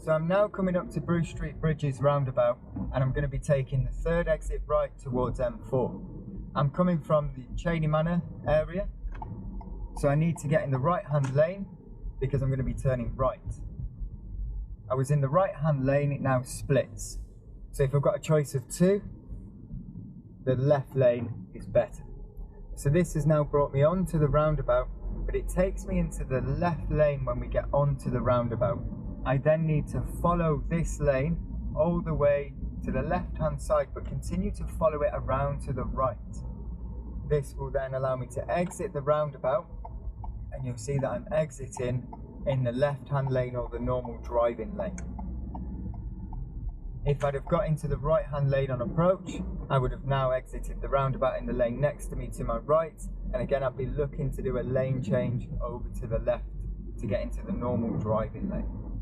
So I'm now coming up to Street Bridges Roundabout, and I'm going to be taking the third exit right towards M4. I'm coming from the Cheney Manor area, so I need to get in the right hand lane because I'm going to be turning right. I was in the right hand lane, it now splits. So if I've got a choice of two, the left lane is better. So this has now brought me onto the roundabout, but it takes me into the left lane when we get onto the roundabout. I then need to follow this lane all the way to the left hand side, but continue to follow it around to the right. This will then allow me to exit the roundabout, and you'll see that I'm exiting in the left hand lane, or the normal driving lane. If I'd have got into the right hand lane on approach, I would have now exited the roundabout in the lane next to me to my right, and again I'd be looking to do a lane change over to the left to get into the normal driving lane.